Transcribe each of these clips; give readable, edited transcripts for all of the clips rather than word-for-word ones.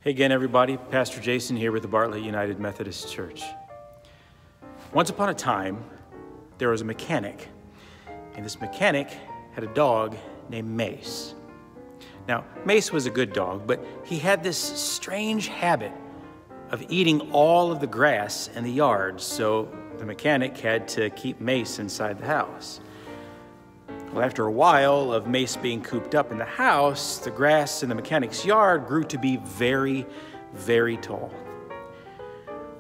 Hey again, everybody. Pastor Jason here with the Bartlett United Methodist Church. Once upon a time, there was a mechanic, and this mechanic had a dog named Mace. Now, Mace was a good dog, but he had this strange habit of eating all of the grass in the yard, so the mechanic had to keep Mace inside the house. Well, after a while of Mace being cooped up in the house, the grass in the mechanic's yard grew to be very, very tall.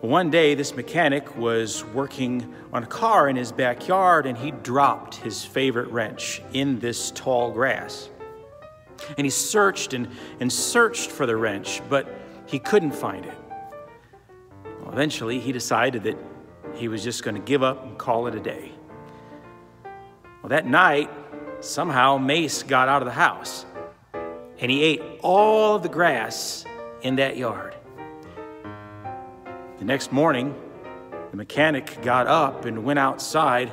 One day, this mechanic was working on a car in his backyard, and he dropped his favorite wrench in this tall grass. And he searched and searched for the wrench, but he couldn't find it. Well, eventually, he decided that he was just going to give up and call it a day. Well, that night, somehow Mace got out of the house, and he ate all of the grass in that yard. The next morning, the mechanic got up and went outside,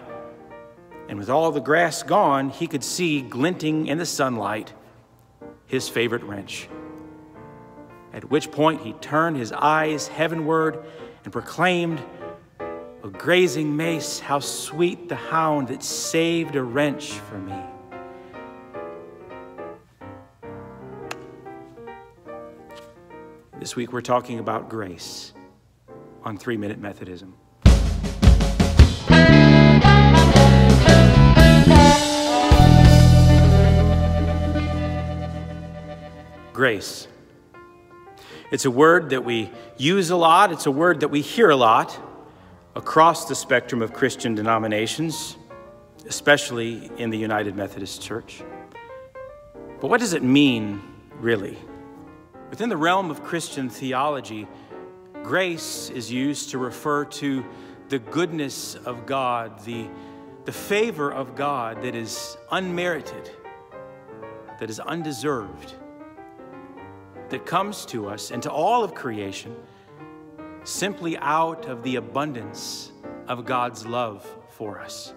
and with all the grass gone, he could see glinting in the sunlight his favorite wrench. At which point he turned his eyes heavenward and proclaimed, "O grazing Mace, how sweet the hound that saved a wrench for me." This week we're talking about grace on 3-Minute Methodism. Grace. It's a word that we use a lot. It's a word that we hear a lot across the spectrum of Christian denominations, especially in the United Methodist Church. But what does it mean, really? Within the realm of Christian theology, grace is used to refer to the goodness of God, the favor of God that is unmerited, that is undeserved, that comes to us and to all of creation simply out of the abundance of God's love for us.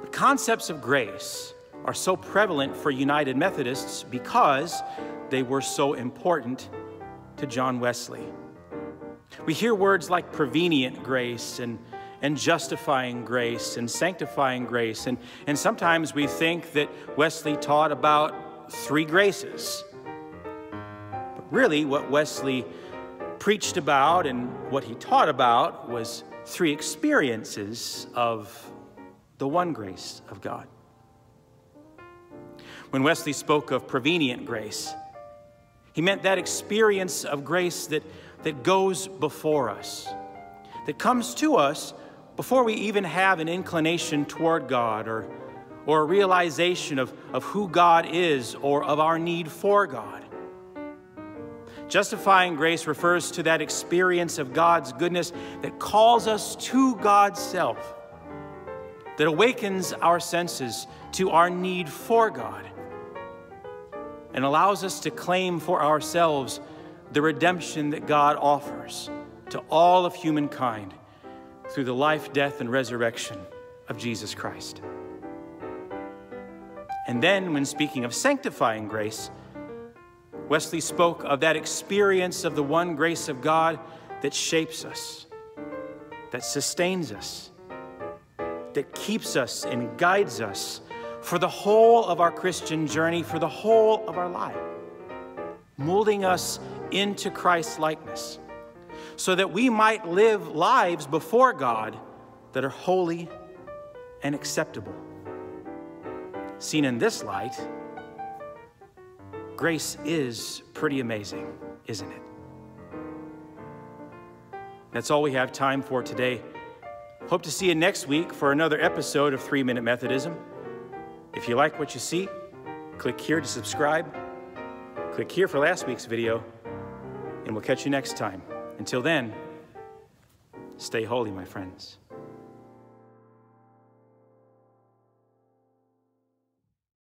The concepts of grace are so prevalent for United Methodists because they were so important to John Wesley. We hear words like prevenient grace and justifying grace and sanctifying grace, and sometimes we think that Wesley taught about 3 graces. But really what Wesley preached about and what he taught about was 3 experiences of the one grace of God. When Wesley spoke of prevenient grace, he meant that experience of grace that goes before us, that comes to us before we even have an inclination toward God or a realization of who God is or of our need for God. Justifying grace refers to that experience of God's goodness that calls us to God's self, that awakens our senses to our need for God, and allows us to claim for ourselves the redemption that God offers to all of humankind through the life, death, and resurrection of Jesus Christ. And then, when speaking of sanctifying grace, Wesley spoke of that experience of the one grace of God that shapes us, that sustains us, that keeps us and guides us for the whole of our Christian journey, for the whole of our life, molding us into Christ's likeness, so that we might live lives before God that are holy and acceptable. Seen in this light, grace is pretty amazing, isn't it? That's all we have time for today. Hope to see you next week for another episode of 3-Minute Methodism. If you like what you see, click here to subscribe. Click here for last week's video, and we'll catch you next time. Until then, stay holy, my friends.